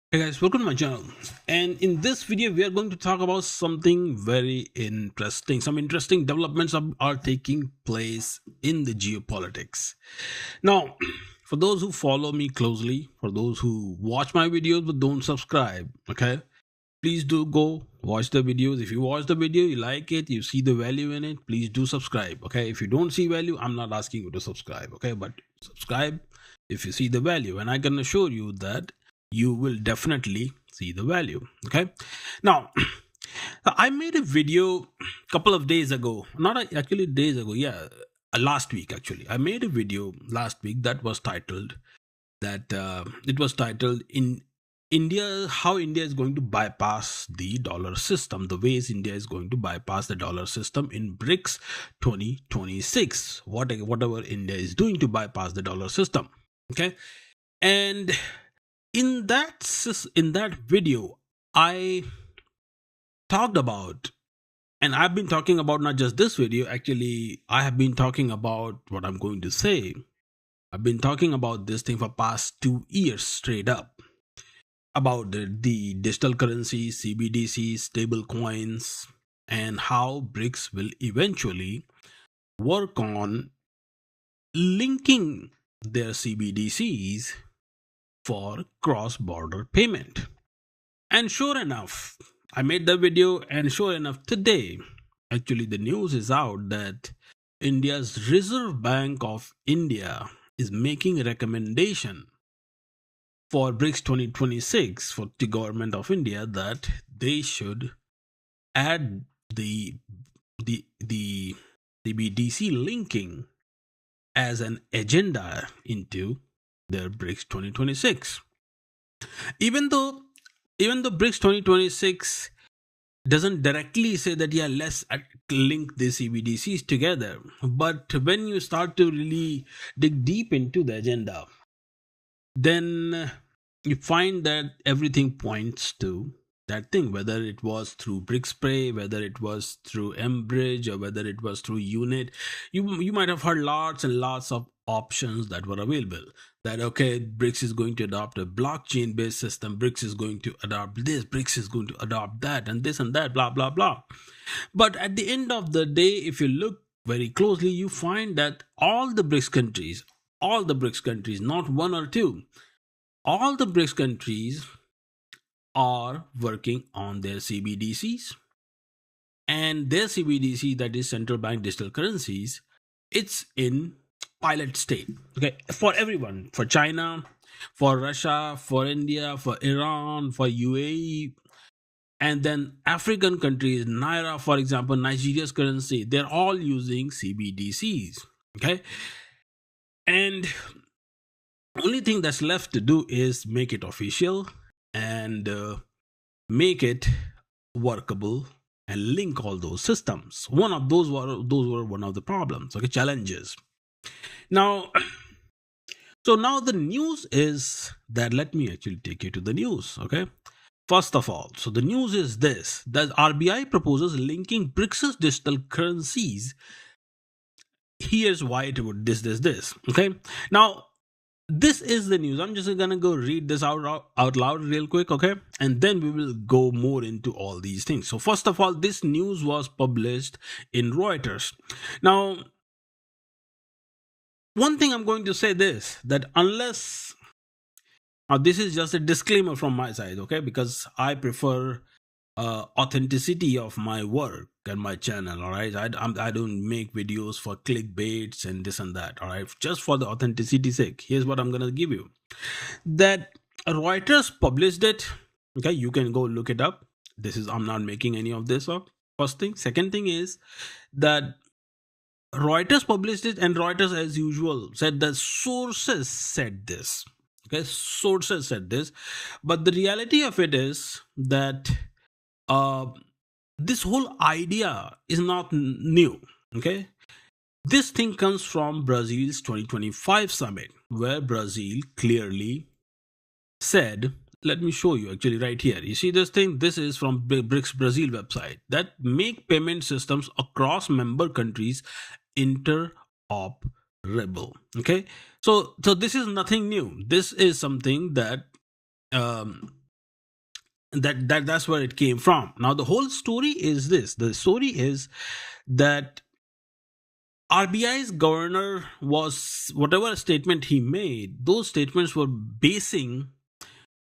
Hey guys, welcome to my channel. And in this video, we are going to talk about something very interesting. Some interesting developments are taking place in the geopolitics. Now, for those who follow me closely, for those who watch my videos but don't subscribe, okay, please do go watch the videos. If you watch the video, you like it, you see the value in it, please do subscribe. Okay, if you don't see value, I'm not asking you to subscribe. Okay, but subscribe if you see the value, and I can assure you that you will definitely see the value. Okay, now I made a video a couple of days ago, not actually days ago, yeah, last week actually. I made a video last week that was titled in India, how India is going to bypass the dollar system, the ways India is going to bypass the dollar system in BRICS 2026, whatever India is doing to bypass the dollar system. Okay, and in that video, I talked about, and I've been talking about not just this video, actually, I have been talking about what I'm going to say. I've been talking about this thing for past 2 years straight up about the digital currencies, CBDCs, stable coins, and how BRICS will eventually work on linking their CBDCs for cross-border payment. And sure enough, I made the video, and sure enough, today, actually, the news is out that India's Reserve Bank of India is making a recommendation for BRICS 2026 for the government of India that they should add the CBDC linking as an agenda into their BRICS 2026. Even though BRICS 2026 doesn't directly say that, yeah, let's link the CBDCs together, but when you start to really dig deep into the agenda, then you find that everything points to that thing, whether it was through BRICS, whether it was through MBridge, or whether it was through UNIT. You might have heard lots and lots of options that were available. That, okay, BRICS is going to adopt a blockchain based system, BRICS is going to adopt this, BRICS is going to adopt that, and this and that, blah blah blah. But at the end of the day, if you look very closely, you find that all the BRICS countries, not one or two, all the BRICS countries are working on their CBDCs, and their CBDC, that is central bank digital currencies, it's in pilot state. Okay, for everyone, for China, for Russia, for India, for Iran, for UAE, and then African countries, Naira, for example, Nigeria's currency, they're all using CBDCs. Okay, and only thing that's left to do is make it official and make it workable and link all those systems. One of those were one of the problems, okay, challenges. Now, so now the news is that, let me actually take you to the news, okay? First of all, so the news is this, that RBI proposes linking BRICS digital currencies. Here's why it would this. Okay. Now, this is the news. I'm just gonna go read this out loud real quick, okay? And then we will go more into all these things. So first of all, this news was published in Reuters. Now, one thing I'm going to say this, that unless, now this is just a disclaimer from my side, okay? Because I prefer authenticity of my work and my channel, all right? I don't make videos for clickbaits and this and that, all right? Just for the authenticity sake, here's what I'm gonna give you. That Reuters published it, okay? You can go look it up. I'm not making any of this up, first thing. Second thing is that Reuters published it, and Reuters, as usual, said that sources said this. Okay, sources said this, but the reality of it is that this whole idea is not new. Okay, this thing comes from Brazil's 2025 summit, where Brazil clearly said, let me show you actually right here. You see this thing? This is from BRICS Brazil website, that make payment systems across member countries interoperable. Okay, so this is nothing new. This is something that That's where it came from. Now the whole story is this. The story is that RBI's governor was, whatever statement he made, those statements were basing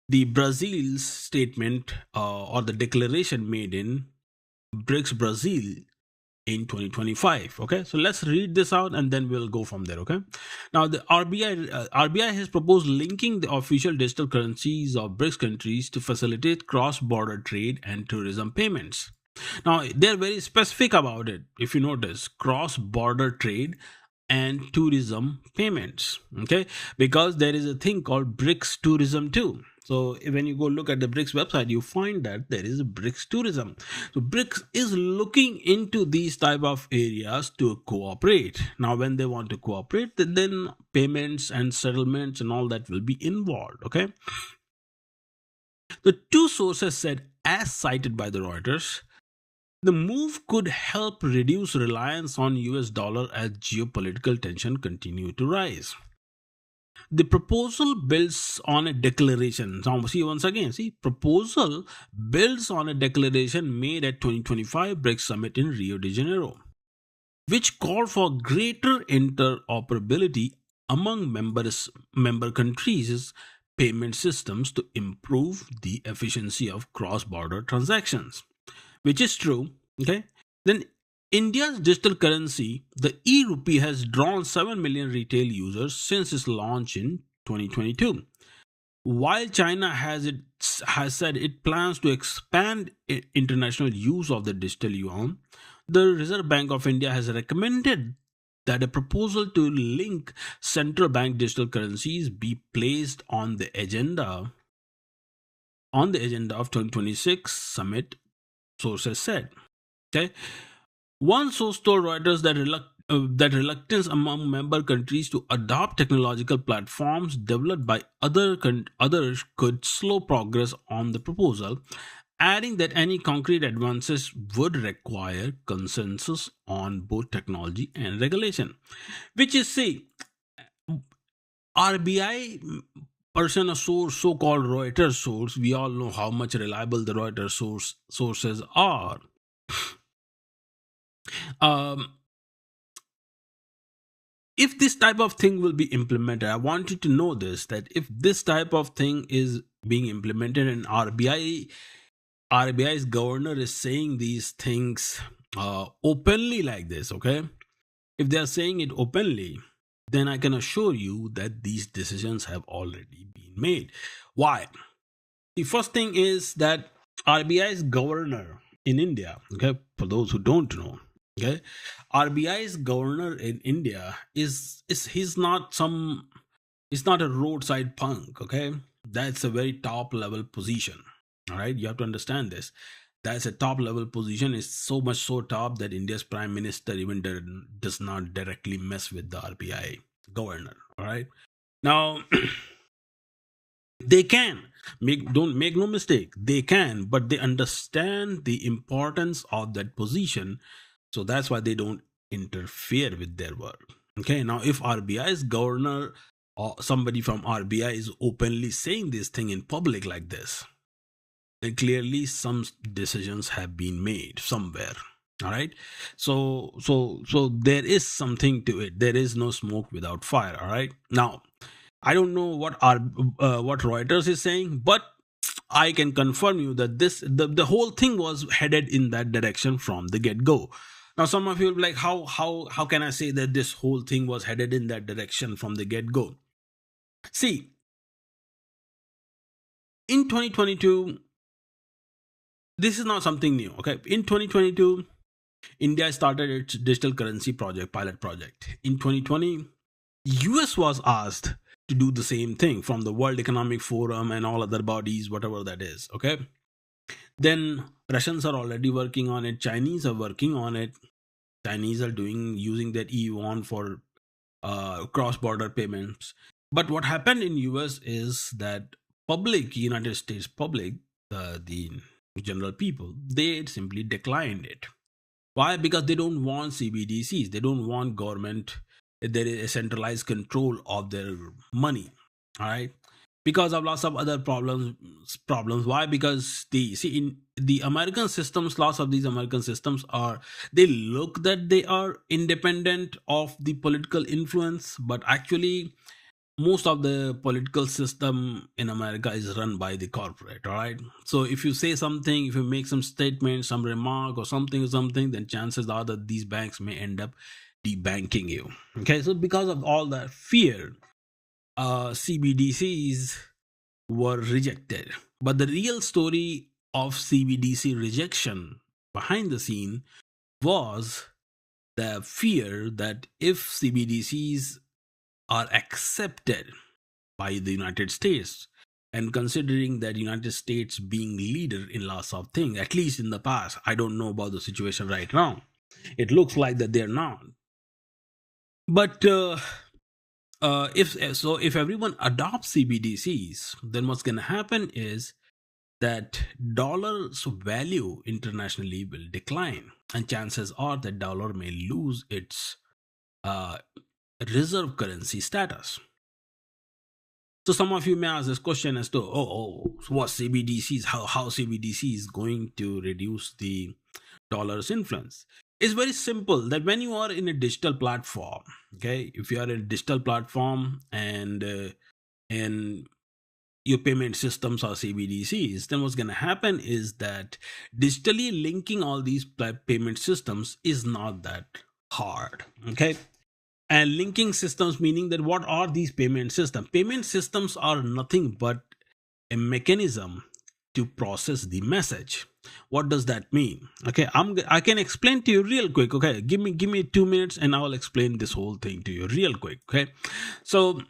the Brazil's statement, or the declaration made in BRICS Brazil in 2025. Okay, so let's read this out and then we'll go from there. Okay, now the RBI has proposed linking the official digital currencies of BRICS countries to facilitate cross-border trade and tourism payments. Now they're very specific about it. If you notice, cross-border trade and tourism payments. Okay, because there is a thing called BRICS tourism too. So when you go look at the BRICS website, you find that there is a BRICS tourism. So BRICS is looking into these type of areas to cooperate. Now when they want to cooperate, then payments and settlements and all that will be involved. Okay, the two sources said, as cited by the Reuters, the move could help reduce reliance on US dollar as geopolitical tension continue to rise. The proposal builds on a declaration. Now, see, once again, proposal builds on a declaration made at 2025 BRICS Summit in Rio de Janeiro, which called for greater interoperability among member countries' payment systems to improve the efficiency of cross-border transactions, which is true. Okay, then India's digital currency, the e-rupee, has drawn 7 million retail users since its launch in 2022. While China has said it plans to expand international use of the digital yuan, the Reserve Bank of India has recommended that a proposal to link central bank digital currencies be placed on the agenda of 2026 summit, sources said. Okay, one source told Reuters that reluctance among member countries to adopt technological platforms developed by others could slow progress on the proposal, adding that any concrete advances would require consensus on both technology and regulation. Which is, see, RBI person, a source, so-called Reuters source, we all know how much reliable the Reuters sources are. Um, if this type of thing will be implemented, I want you to know this, that if this type of thing is being implemented and RBI's governor is saying these things openly like this, okay, if they are saying it openly, then I can assure you that these decisions have already been made. Why? The first thing is that RBI's governor in India, okay, for those who don't know, okay, RBI's governor in India he's not a roadside punk, okay? That's a very top level position. All right, you have to understand this. That's a top level position. It's so much so top that India's prime minister even does not directly mess with the RBI governor. All right. Now they can don't make no mistake, they can, but they understand the importance of that position, so that's why they don't interfere with their work. Okay, now if RBI's governor or somebody from RBI is openly saying this thing in public like this, then clearly some decisions have been made somewhere. All right, so there is something to it. There is no smoke without fire. All right, now I don't know what Reuters is saying, but I can confirm you that the whole thing was headed in that direction from the get go. Now, some of you will be like, how can I say that this whole thing was headed in that direction from the get go? See, in 2022, this is not something new. Okay, in 2022, India started its digital currency pilot project. In 2020, US was asked to do the same thing from the World Economic Forum and all other bodies, whatever that is. Okay, then Russians are already working on it. Chinese are working on it. Chinese are using their yuan for cross-border payments. But what happened in US is that United States public, the general people, they simply declined it. Why? Because they don't want CBDCs. They don't want government. There is a centralized control of their money. All right. because of lots of other problems. Why? Because the see in the American systems, lots of these American systems are, they look that they are independent of the political influence, but actually most of the political system in America is run by the corporate. All right, so if you say something, if you make some statement, some remark or something, then chances are that these banks may end up debanking you. Okay, so because of all that fear, CBDCs were rejected. But the real story of CBDC rejection behind the scene was the fear that if CBDCs are accepted by the United States, and considering that United States being leader in lots of things, at least in the past, I don't know about the situation right now. It looks like that they're not. But if everyone adopts CBDCs, then what's going to happen is that dollar's value internationally will decline, and chances are that dollar may lose its uh, reserve currency status. So some of you may ask this question as to, so what CBDCs, how CBDC is going to reduce the dollar's influence? It's very simple, that when you are in a digital platform, okay, if you are in a digital platform and your payment systems are CBDCs, then what's going to happen is that digitally linking all these payment systems is not that hard. Okay, and linking systems, meaning that what are these payment systems? Payment systems are nothing but a mechanism to process the message. What does that mean? Okay, I can explain to you real quick. Okay, give me 2 minutes and I will explain this whole thing to you real quick. Okay, so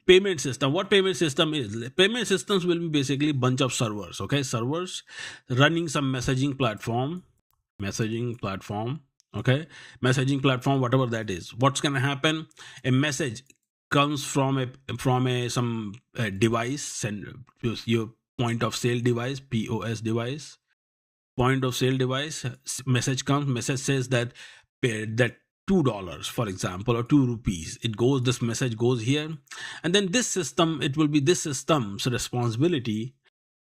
payment system, what payment system is? Payment systems will be basically bunch of servers. Okay, servers running some messaging platform. Okay, messaging platform, whatever that is. What's going to happen? A message comes from a some device, and your point of sale device, POS device, point of sale device. Message comes, message says that that $2, for example, or 2 rupees, it goes, this message goes here, and then this system, it will be this system's responsibility,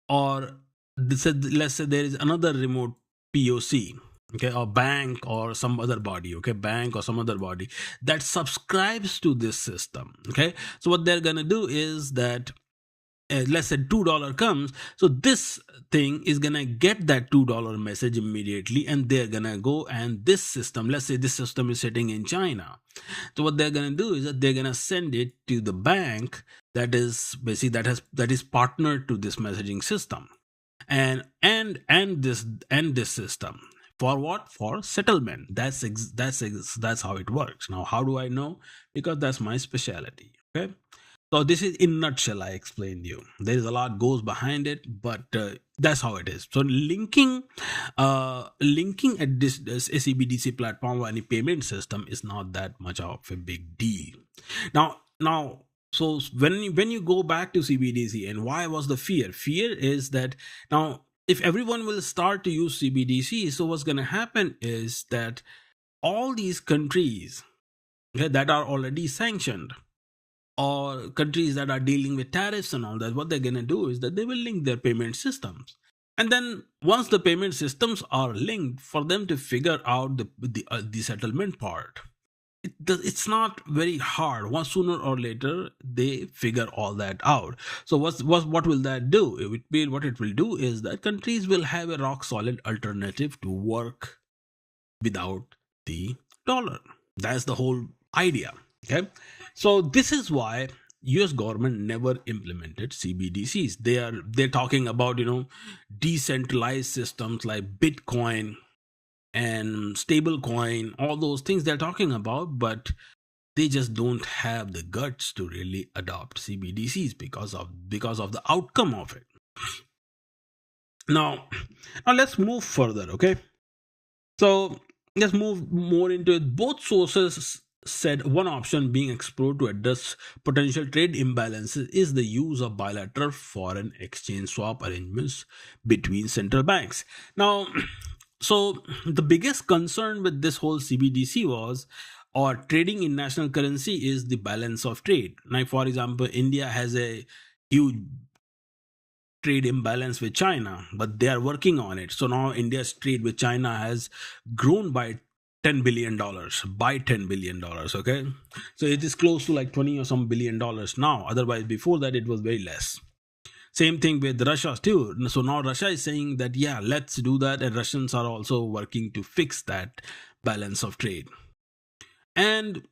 or this, let's say there is another remote POC, okay, or bank or some other body, okay, bank or some other body that subscribes to this system. Okay, so what they're gonna do is that let's say $2 comes, so this thing is gonna get that $2 message immediately, and they're gonna go, and this system, let's say this system is sitting in China, so what they're gonna do is that they're gonna send it to the bank that is basically that is partnered to this messaging system, and this system, for what? For settlement. That's how it works. Now how do I know? Because that's my specialty. Okay, so this is in nutshell, I explained you. There is a lot goes behind it, but that's how it is. So linking at this CBDC platform or any payment system is not that much of a big deal. Now, so when you go back to CBDC, and why was the fear? Fear is that now if everyone will start to use CBDC, so what's going to happen is that all these countries, okay, that are already sanctioned, or countries that are dealing with tariffs and all that, what they're going to do is that they will link their payment systems. And then once the payment systems are linked, for them to figure out the settlement part, it's not very hard. Once sooner or later they figure all that out. So what will that do? What it will do is that countries will have a rock solid alternative to work without the dollar. That's the whole idea. Okay, so this is why US government never implemented CBDCs. They're talking about decentralized systems like Bitcoin and stablecoin, all those things they're talking about, but they just don't have the guts to really adopt CBDCs because of the outcome of it. Now let's move further. Okay, so let's move more into it. Both sources said one option being explored to address potential trade imbalances is the use of bilateral foreign exchange swap arrangements between central banks. Now, so the biggest concern with this whole CBDC was, or trading in national currency, is the balance of trade. Like for example, India has a huge trade imbalance with China, but they are working on it. So now India's trade with China has grown by $10 billion, by $10 billion. Okay, so it is close to like 20 or some $billion now. Otherwise, before that, it was very less. Same thing with Russia too. So now Russia is saying that yeah, let's do that, and Russians are also working to fix that balance of trade. And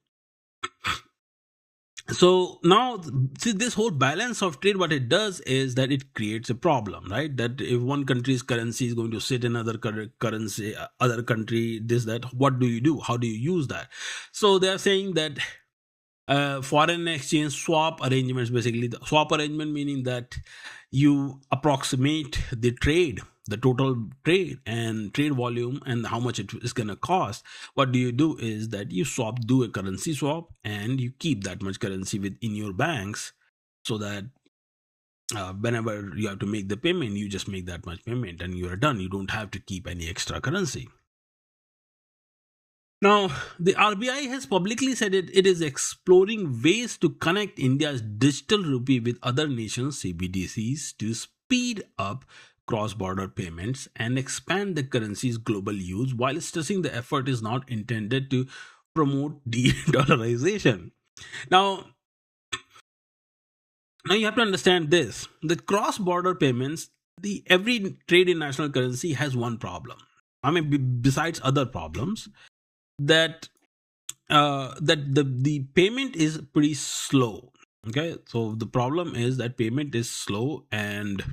so now, see, this whole balance of trade, what it does is that it creates a problem, right? That if one country's currency is going to sit in other currency, other country, this, that, what do you do? How do you use that? So they are saying that foreign exchange swap arrangements, basically the swap arrangement, meaning that you approximate the trade, the total trade and trade volume, and how much it is going to cost. What do you do is that you do a currency swap, and you keep that much currency within your banks, so that whenever you have to make the payment, you just make that much payment and you are done. You don't have to keep any extra currency. Now, the RBI has publicly said it is exploring ways to connect India's digital rupee with other nations' CBDCs to speed up cross border payments and expand the currency's global use, while stressing the effort is not intended to promote de-dollarization. Now, now you have to understand this: the cross border payments, the every trade in national currency has one problem. I mean, besides other problems, that the payment is pretty slow. Okay, so the problem is that payment is slow, and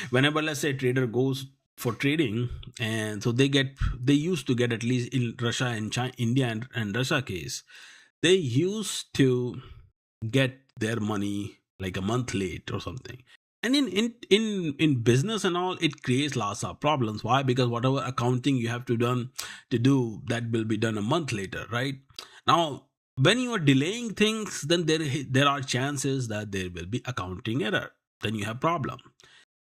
whenever, let's say, a trader goes for trading, and so they used to get, at least in Russia and China, India and Russia case, they used to get their money like a month late or something. And in business and all, it creates lots of problems. Why? Because whatever accounting you have to do, that will be done a month later, right? Now, when you are delaying things, then there are chances that there will be accounting error. Then you have problem.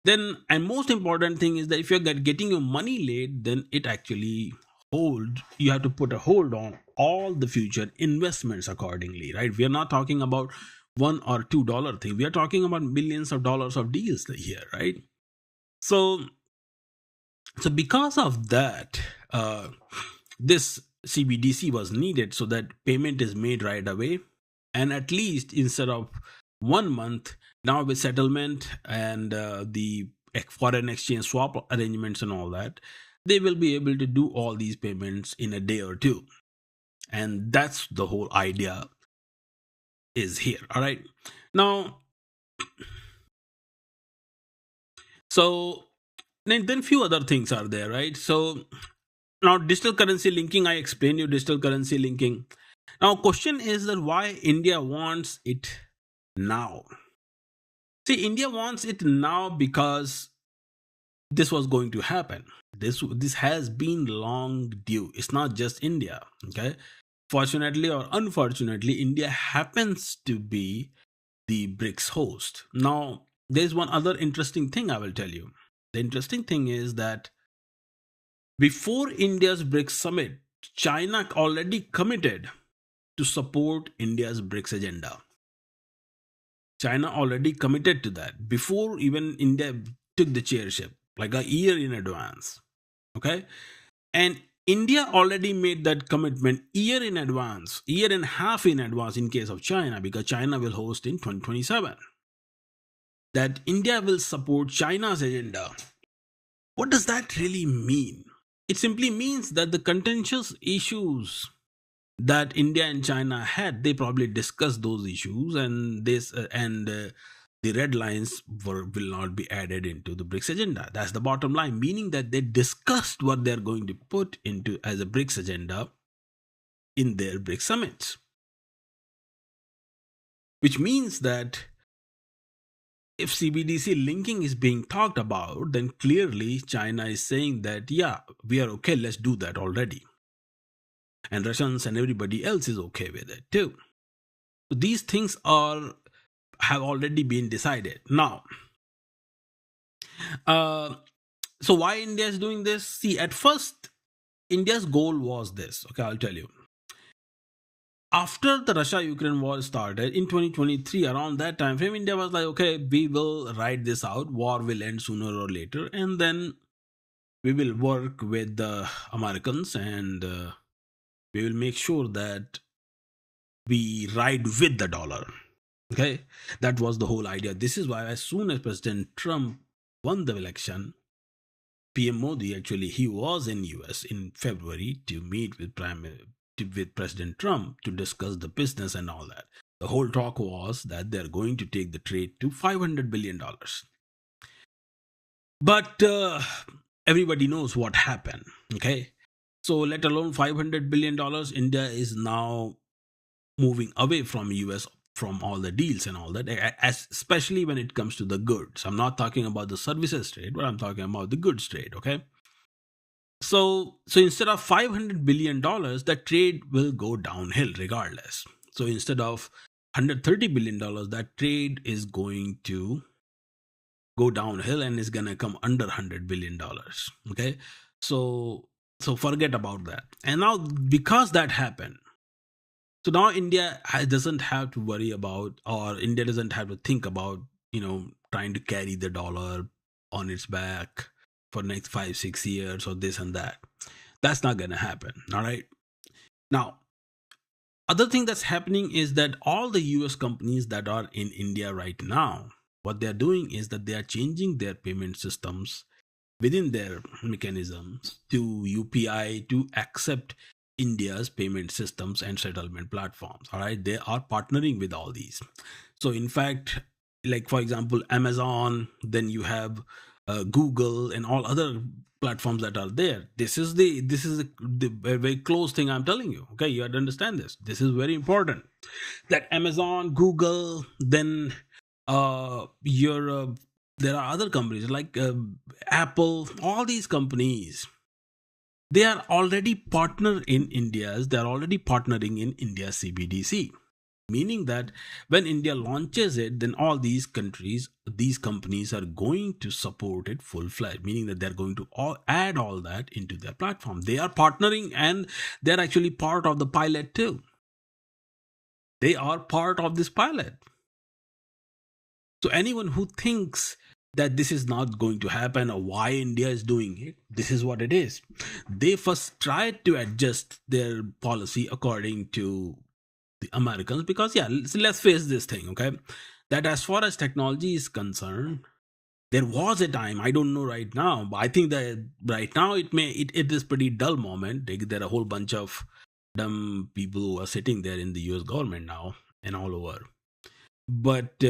Then, and most important thing is that if you're getting your money late, then it actually you have to put a hold on all the future investments accordingly, right? We are not talking about $1 or $2 thing. We are talking about millions of dollars of deals here, right? So because of that, this CBDC was needed, so that payment is made right away, and at least instead of 1 month, now with settlement and the foreign exchange swap arrangements and all that, they will be able to do all these payments in a day or two. And that's the whole idea is here. All right, now, so then few other things are there, right? So now, digital currency linking, I explained you digital currency linking. Now, question is that why India wants it now? See, India wants it now because this was going to happen. This has been long due. It's not just India. Okay, fortunately or unfortunately, India happens to be the BRICS host. Now, there's one other interesting thing I will tell you. The interesting thing is that before India's BRICS summit, China already committed to support India's BRICS agenda. China already committed to that before even India took the chairship, like a year in advance. Okay, and India already made that commitment year in advance, year and a half in advance in case of China, because China will host in 2027. That India will support China's agenda. What does that really mean? It simply means that the contentious issues that India and China had, they probably discussed those issues, and the red lines will not be added into the BRICS agenda. That's the bottom line, meaning that they discussed what they're going to put into as a BRICS agenda in their BRICS summits. Which means that if CBDC linking is being talked about, then clearly China is saying that, yeah, we are okay, let's do that already. And Russians and everybody else is okay with it too. So these things have already been decided. Now, so why India is doing this? See, at first, India's goal was this. Okay, I'll tell you. after the Russia-Ukraine war started in 2023, around that time frame, India was like, okay, we will ride this out. War will end sooner or later, and then we will work with the Americans, and we will make sure that we ride with the dollar. Okay, that was the whole idea. This is why, as soon as President Trump won the election, PM Modi actually he was in US in February to meet with with President Trump to discuss the business and all that. The whole talk was that they're going to take the trade to $500 billion. But everybody knows what happened. Okay, so let alone $500 billion, India is now moving away from US from all the deals and all that, especially when it comes to the goods. I'm not talking about the services trade, but I'm talking about the goods trade. Okay, so instead of $500 billion, the trade will go downhill regardless. So instead of $130 billion, that trade is going to go downhill and is gonna come under $100 billion. Okay, so forget about that. And now because that happened, so now India doesn't have to worry about, or India doesn't have to think about, trying to carry the dollar on its back for next 5-6 years or this and that. That's not gonna happen. All right. Now, other thing that's happening is that all the US companies that are in India right now, what they're doing is that they are changing their payment systems within their mechanisms to UPI to accept India's payment systems and settlement platforms. All right, they are partnering with all these. So in fact, like for example, Amazon, then you have Google and all other platforms that are there. This is the very close thing I'm telling you. Okay, you have to understand this. This is very important. That Amazon, Google, then there are other companies like Apple. All these companies, they are already partnering in India's CBDC, meaning that when India launches it, then all these companies are going to support it full-fledged, meaning that they're going to add all that into their platform. They are partnering, and they're actually part of the pilot too. They are part of this pilot. So anyone who thinks that this is not going to happen or why India is doing it, this is what it is. They first tried to adjust their policy according to the Americans, because let's face this thing, okay, that as far as technology is concerned, there was a time, I don't know right now, but I think that right now it is pretty dull moment. There are a whole bunch of dumb people who are sitting there in the US government now and all over. But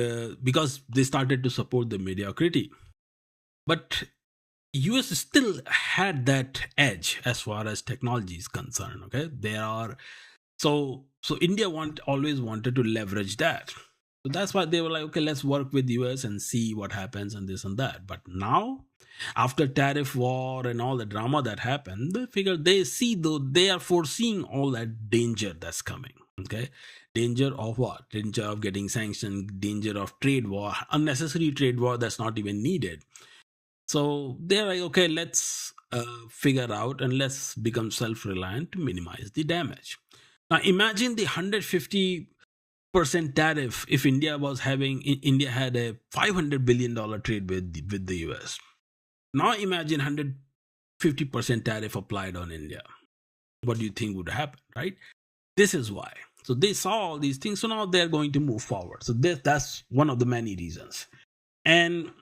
because they started to support the mediocrity, but US still had that edge as far as technology is concerned. Okay, there are so India always wanted to leverage that. So that's why they were like, okay, let's work with US and see what happens and this and that. But now, after tariff war and all the drama that happened, they figure they are foreseeing all that danger that's coming. Okay, danger of what? Danger of getting sanctioned, danger of trade war, unnecessary trade war that's not even needed. So they're like, okay, let's figure out and let's become self-reliant to minimize the damage. Now imagine the 150% tariff if India had a $500 billion trade with the US. Now imagine 150% tariff applied on India. What do you think would happen, right? This is why. So they saw all these things, so now they're going to move forward. So that's one of the many reasons. And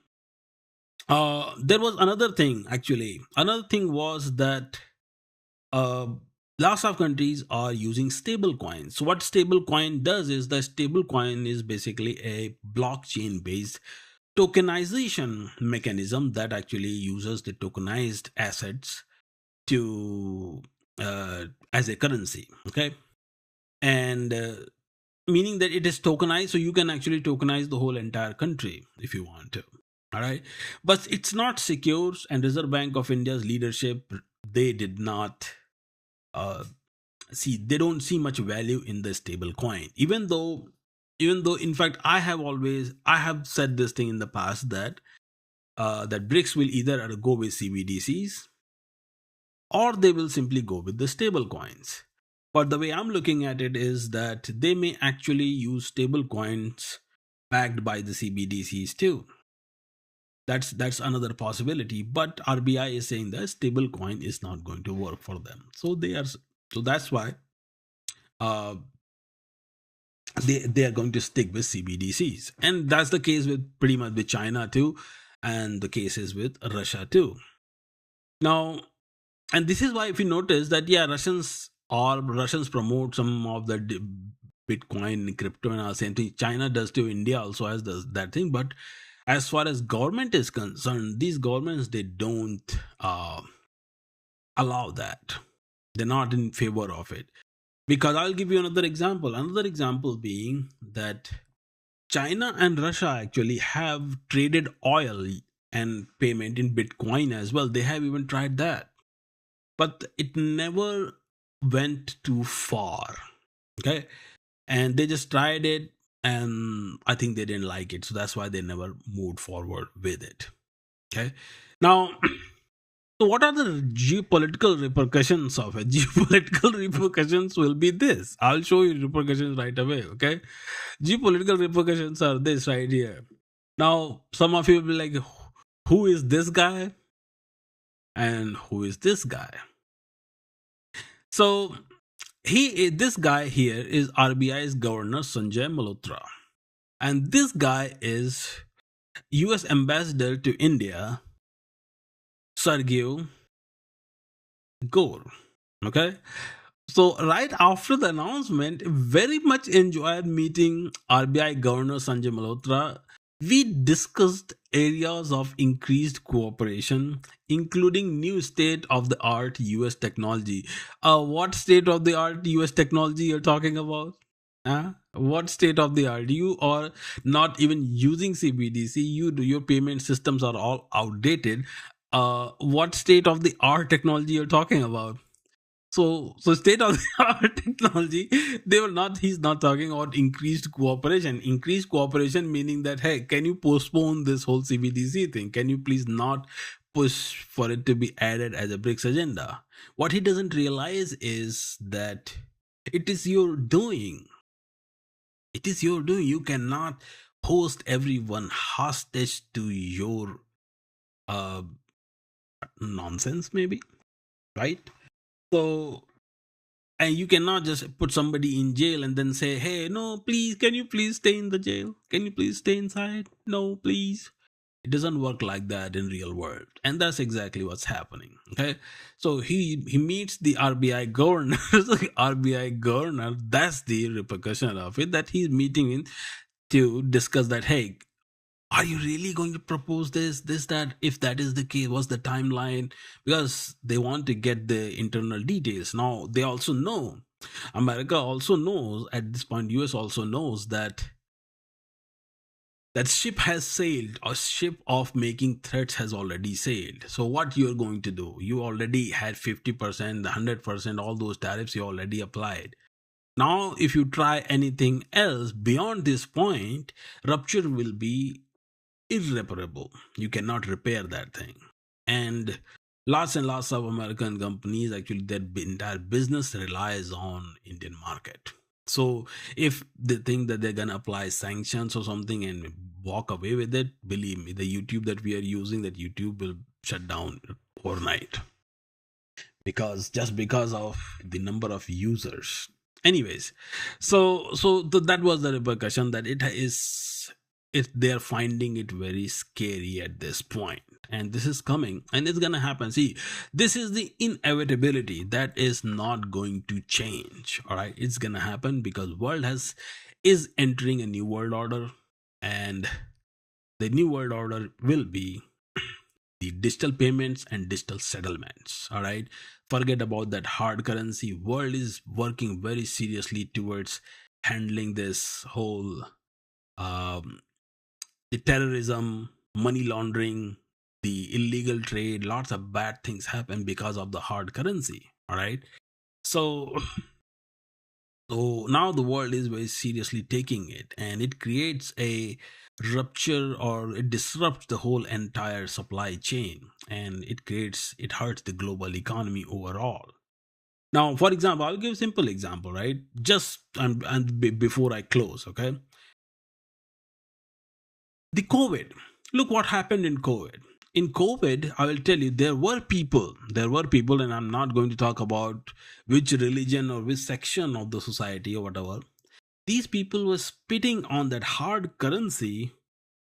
there was another thing, actually. Another thing was that lots of countries are using stable coins. So what stable coin does is, the stable coin is basically a blockchain based tokenization mechanism that actually uses the tokenized assets to as a currency. Okay, and meaning that it is tokenized, so you can actually tokenize the whole entire country if you want to. All right, but it's not secure, and Reserve Bank of India's leadership, they did not they don't see much value in the stable coin, even though in fact I have said this thing in the past, that that BRICS will either go with CBDCs or they will simply go with the stable coins. But the way I'm looking at it is that they may actually use stable coins backed by the CBDCs too. That's another possibility. But RBI is saying that stable coin is not going to work for them. So that's why uh, they are going to stick with CBDCs, and that's the case with pretty much with China too, and the case is with Russia too. Now, and this is why if you notice that yeah, Russians promote some of the Bitcoin, crypto, and all same thing. China does too. India also has that thing. But as far as government is concerned, these governments they don't allow that. They're not in favor of it. Because I'll give you another example. Another example being that China and Russia actually have traded oil and payment in Bitcoin as well. They have even tried that. But it never went too far. Okay. And they just tried it and I think they didn't like it. So that's why they never moved forward with it. Okay. Now, so what are the geopolitical repercussions of it? Geopolitical repercussions will be this. I'll show you repercussions right away. Okay. Geopolitical repercussions are this right here. Now, some of you will be like, who is this guy? And who is this guy? So this guy here is RBI's governor Sanjay Malhotra, and this guy is US ambassador to India Sergey Gore. Okay, so right after the announcement, very much enjoyed meeting RBI governor Sanjay Malhotra. We discussed areas of increased cooperation, including new state of the art US technology. What state of the art US technology you're talking about? What state of the art? You are not even using CBDC. Your payment systems are all outdated. What state of the art technology you're talking about? So state of the art technology, they were not, he's not talking about increased cooperation. Increased cooperation meaning that, hey, can you postpone this whole CBDC thing? Can you please not push for it to be added as a BRICS agenda? What he doesn't realize is that it is your doing. It is your doing. You cannot host everyone hostage to your uh nonsense, maybe, right? So, and you cannot just put somebody in jail and then say, hey, no, please, can you please stay in the jail? Can you please stay inside? No, please. It doesn't work like that in real world. And that's exactly what's happening. Okay. So he meets the RBI governor. RBI governor, that's the repercussion of it, that he's meeting in to discuss that, hey, are you really going to propose this, that? If that is the case, what's the timeline? Because they want to get the internal details. Now, they also know, America also knows at this point, US also knows that that ship has sailed, a ship of making threats has already sailed. So what you're going to do? You already had 50%, 100%, all those tariffs you already applied. Now, if you try anything else beyond this point, rupture will be irreparable. You cannot repair that thing. And lots of American companies, actually their entire business relies on Indian market. So if they think that they're gonna apply sanctions or something and walk away with it, believe me, the YouTube that we are using, that YouTube will shut down overnight, because just because of the number of users. Anyways, that was the repercussion, that they're finding it very scary at this point, and this is coming and it's gonna happen. See, this is the inevitability that is not going to change. All right, it's gonna happen because world is entering a new world order, and the new world order will be the digital payments and digital settlements. All right, forget about that hard currency. World is working very seriously towards handling this whole the terrorism, money laundering, the illegal trade. Lots of bad things happen because of the hard currency. All right, so so now the world is very seriously taking it, and it creates a rupture, or it disrupts the whole entire supply chain, and it hurts the global economy overall. Now, for example, I'll give a simple example, right? Just before I close, okay? The COVID. Look what happened in COVID. In COVID, I will tell you, there were people, and I'm not going to talk about which religion or which section of the society or whatever. These people were spitting on that hard currency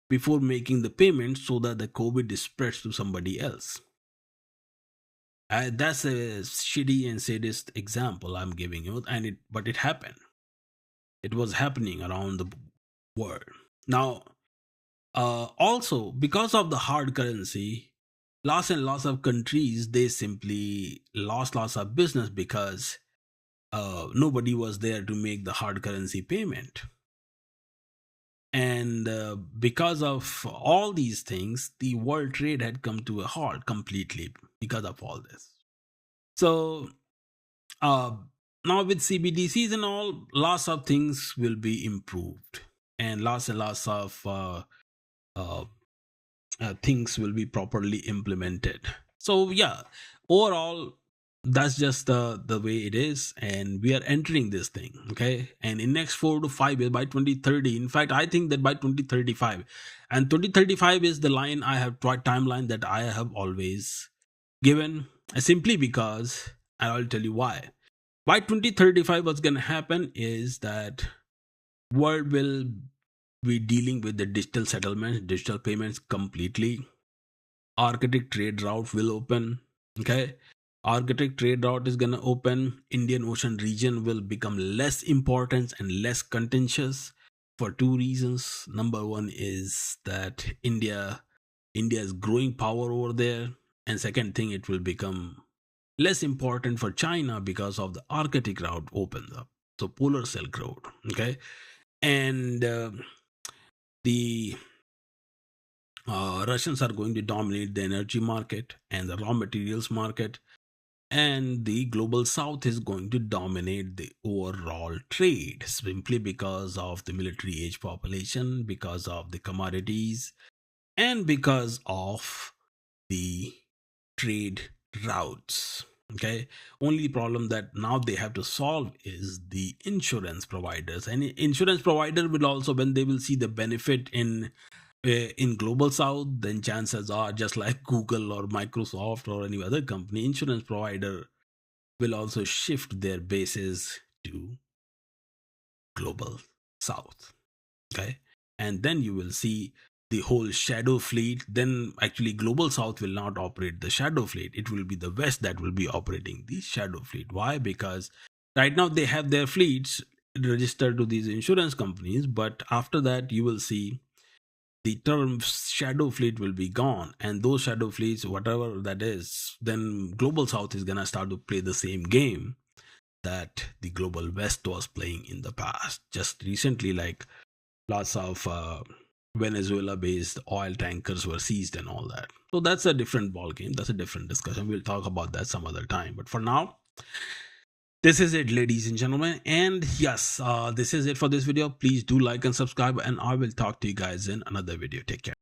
before making the payment so that the COVID spreads to somebody else. That's a shitty and sadist example I'm giving you, but it happened. It was happening around the world. Now, also because of the hard currency, lots and lots of countries they simply lost lots of business because nobody was there to make the hard currency payment. And because of all these things, the world trade had come to a halt completely because of all this. So uh, now with CBDCs and all, lots of things will be improved, and lots of uh, things will be properly implemented. So yeah, overall, that's just the way it is, and we are entering this thing, okay? And in next 4 to 5 years, by 2030, in fact, I think that by 2035, and 2035 is the line I have timeline that I have always given, simply because, and I'll tell you why. By 2035, what's gonna happen is that world will be dealing with the digital settlements, digital payments completely. Arctic trade route will open. Okay. Arctic trade route is gonna open. Indian Ocean region will become less important and less contentious for two reasons. Number one is that India is growing power over there. And second thing, it will become less important for China because of the Arctic route opens up. So polar Silk Road. Okay. And the Russians are going to dominate the energy market and the raw materials market, and the global south is going to dominate the overall trade simply because of the military age population, because of the commodities, and because of the trade routes. Okay, only problem that now they have to solve is the insurance providers, and insurance provider will also, when they will see the benefit in global south, then chances are, just like Google or Microsoft or any other company, insurance provider will also shift their bases to global south. Okay, and then you will see the whole shadow fleet. Then actually global south will not operate the shadow fleet, it will be the west that will be operating the shadow fleet. Why? Because right now they have their fleets registered to these insurance companies, but after that you will see the term shadow fleet will be gone, and those shadow fleets, whatever that is, then global south is gonna start to play the same game that the global west was playing in the past. Just recently, like lots of Venezuela based oil tankers were seized and all that. So that's a different ball game, that's a different discussion, we'll talk about that some other time. But for now, this is it, ladies and gentlemen. And yes, this is it for this video. Please do like and subscribe, and I will talk to you guys in another video. Take care.